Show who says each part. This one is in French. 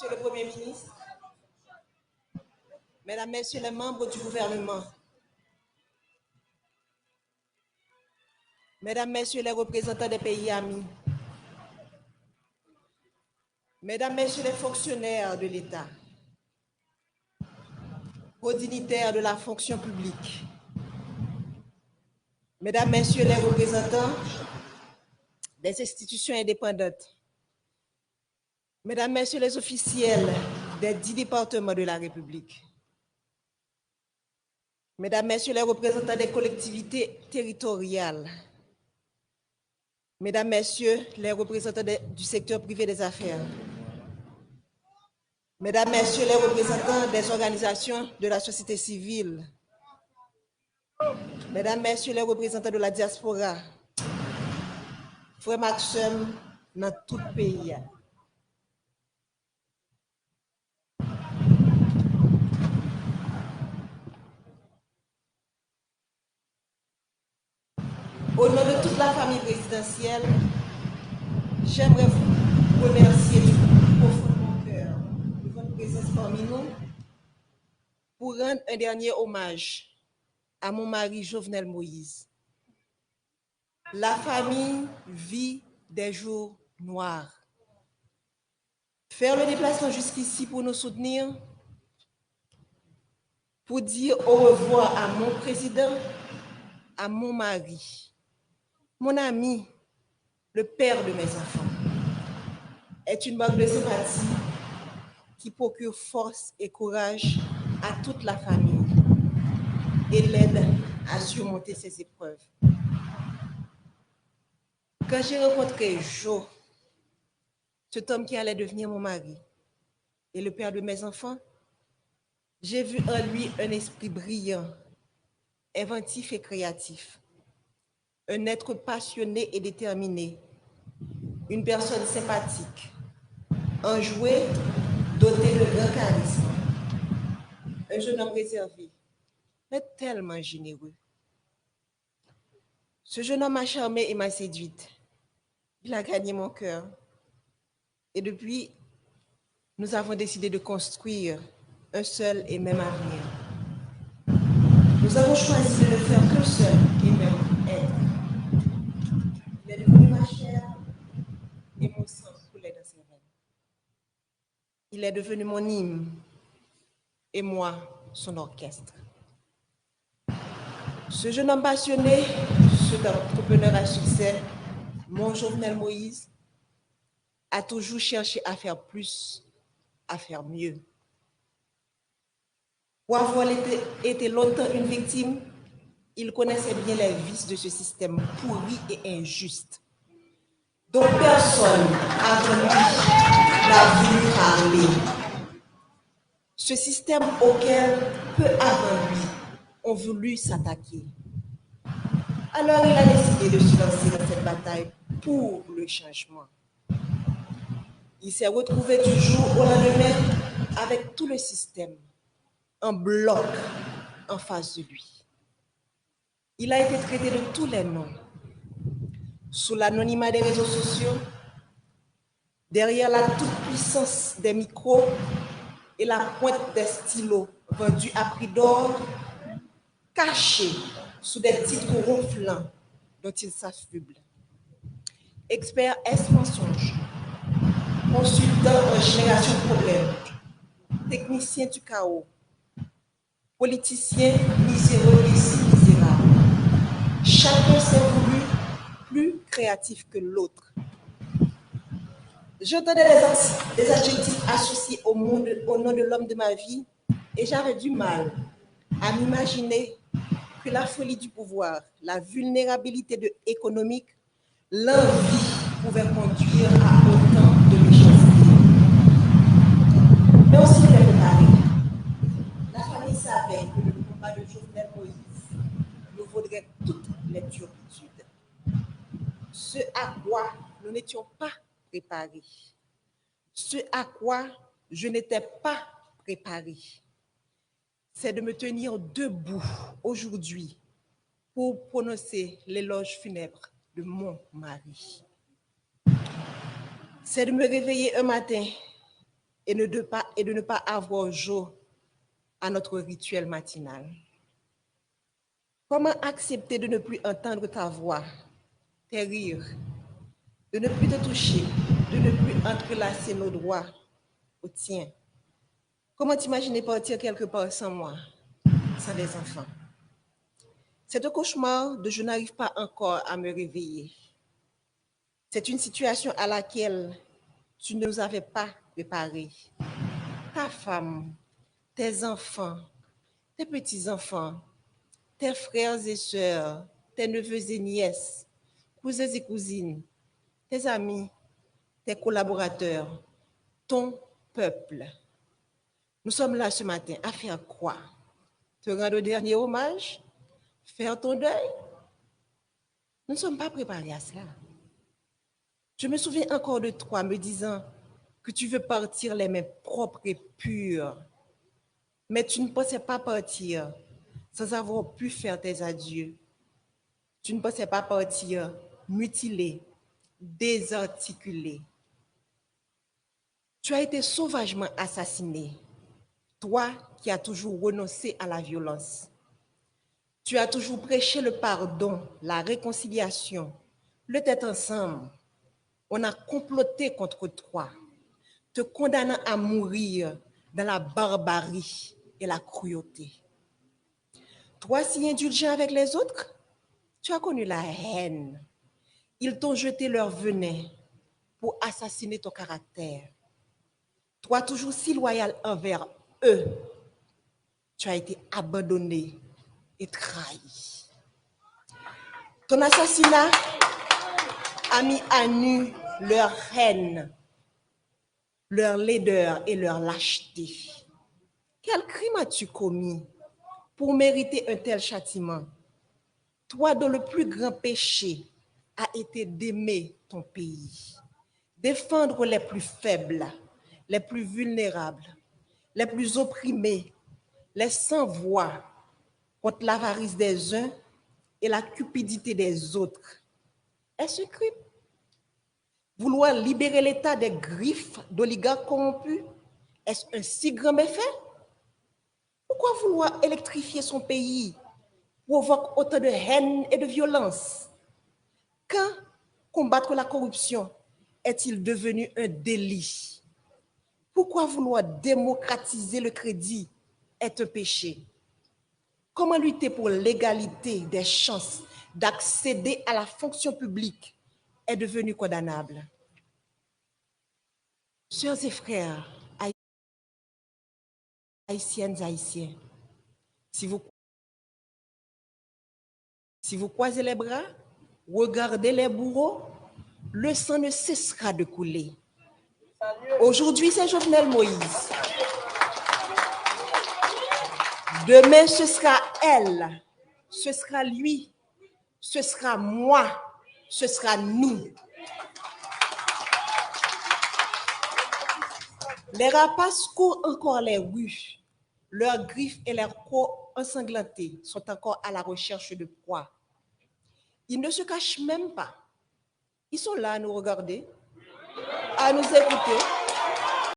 Speaker 1: Monsieur le Premier ministre, Mesdames, Messieurs les membres du gouvernement, Mesdames, Messieurs les représentants des pays amis, Mesdames, Messieurs les fonctionnaires de l'État, aux dignitaires de la fonction publique, Mesdames, Messieurs les représentants des institutions indépendantes, Mesdames, Messieurs les officiels des 10 départements de la République, Mesdames, Messieurs les représentants des collectivités territoriales, Mesdames, Messieurs les représentants du secteur privé des affaires, Mesdames, Messieurs les représentants des organisations de la société civile, Mesdames, Messieurs les représentants de la diaspora, frères Maxime dans tout le pays. Au nom de toute la famille présidentielle, j'aimerais vous remercier du profond de mon cœur de votre présence parmi nous pour rendre un dernier hommage à mon mari Jovenel Moïse. La famille vit des jours noirs. Faire le déplacement jusqu'ici pour nous soutenir, pour dire au revoir à mon président, à mon mari, mon ami, le père de mes enfants, est une marque de sympathie qui procure force et courage à toute la famille et l'aide à surmonter ces épreuves. Quand j'ai rencontré Joe, cet homme qui allait devenir mon mari et le père de mes enfants, j'ai vu en lui un esprit brillant, inventif et créatif, un être passionné et déterminé, une personne sympathique, enjoué, doté de grand charisme, un jeune homme réservé, mais tellement généreux. Ce jeune homme m'a charmée et m'a séduite. Il a gagné mon cœur. Et depuis, nous avons décidé de construire un seul et même avenir. Nous avons choisi de ne faire qu'un seul et même être. Il est devenu ma chair et mon sang coulait dans ses veines. Il est devenu mon hymne et moi, son orchestre. Ce jeune homme passionné, cet entrepreneur à succès, mon Jovenel Moïse, a toujours cherché à faire plus, à faire mieux. Pour avoir été longtemps une victime, il connaissait bien les vices de ce système pourri et injuste, dont personne avant lui n'a voulu parler. Ce système auquel peu avant lui ont voulu s'attaquer. Alors il a décidé de se lancer dans cette bataille pour le changement. Il s'est retrouvé du jour au lendemain avec tout le système en bloc en face de lui. Il a été traité de tous les noms, sous l'anonymat des réseaux sociaux, derrière la toute-puissance des micros et la pointe des stylos vendus à prix d'or, caché sous des titres ronflants dont il s'affuble. Expert S-mensonge, consultant en génération de problèmes, technicien du chaos, politicien miséreux et si misérable. Chacun s'est voulu plus créatif que l'autre. J'entendais des adjectifs associés au nom de l'homme de ma vie et j'avais du mal à m'imaginer que la folie du pouvoir, la vulnérabilité économique, l'envie pouvaient conduire à autant de méchanceté. Mais on s'y était préparé. La famille savait que le combat de Jovenel Moïse nous vaudrait toutes les turpitudes. Ce à quoi nous n'étions pas préparés. Ce à quoi je n'étais pas préparée, c'est de me tenir debout aujourd'hui pour prononcer l'éloge funèbre de mon mari. C'est de me réveiller un matin et de ne pas avoir jour à notre rituel matinal? Comment accepter de ne plus entendre ta voix, tes rires, de ne plus te toucher, de ne plus entrelacer nos doigts au tien? Comment t'imaginer partir quelque part sans moi, sans des enfants? C'est un cauchemar de je n'arrive pas encore à me réveiller. C'est une situation à laquelle tu ne nous avais pas préparés. Ta femme, tes enfants, tes petits-enfants, tes frères et sœurs, tes neveux et nièces, cousins et cousines, tes amis, tes collaborateurs, ton peuple. Nous sommes là ce matin à faire quoi? Te rendre le dernier hommage? Faire ton deuil? Nous ne sommes pas préparés à cela. Je me souviens encore de toi me disant que tu veux partir les mains propres et pures, mais tu ne pensais pas partir sans avoir pu faire tes adieux. Tu ne pensais pas partir mutilé, désarticulé. Tu as été sauvagement assassiné, toi qui as toujours renoncé à la violence. Tu as toujours prêché le pardon, la réconciliation, le tête ensemble. On a comploté contre toi, te condamnant à mourir dans la barbarie et la cruauté. Toi, si indulgent avec les autres, tu as connu la haine. Ils t'ont jeté leur venin pour assassiner ton caractère. Toi, toujours si loyal envers eux, tu as été abandonné et trahi. Ton assassinat a mis à nu leur haine, leur laideur et leur lâcheté. Quel crime as-tu commis pour mériter un tel châtiment? Toi dont le plus grand péché a été d'aimer ton pays, défendre les plus faibles, les plus vulnérables, les plus opprimés, les sans-voix contre l'avarice des uns et la cupidité des autres. Est-ce un crime? Vouloir libérer l'État des griffes d'oligarques corrompus, est-ce un si grand méfait? Pourquoi vouloir électrifier son pays provoque autant de haine et de violence? Quand combattre la corruption est-il devenu un délit? Pourquoi vouloir démocratiser le crédit est un péché? Comment lutter pour l'égalité des chances d'accéder à la fonction publique est devenu condamnable? Sœurs et frères, haïtiennes, haïtiens, si vous croisez les bras, regardez les bourreaux, le sang ne cessera de couler. Aujourd'hui, c'est Jovenel Moïse. Demain, ce sera elle, ce sera lui, ce sera moi, ce sera nous. Les rapaces courent encore les rues. Leurs griffes et leurs crocs ensanglantés sont encore à la recherche de proie. Ils ne se cachent même pas. Ils sont là à nous regarder, à nous écouter.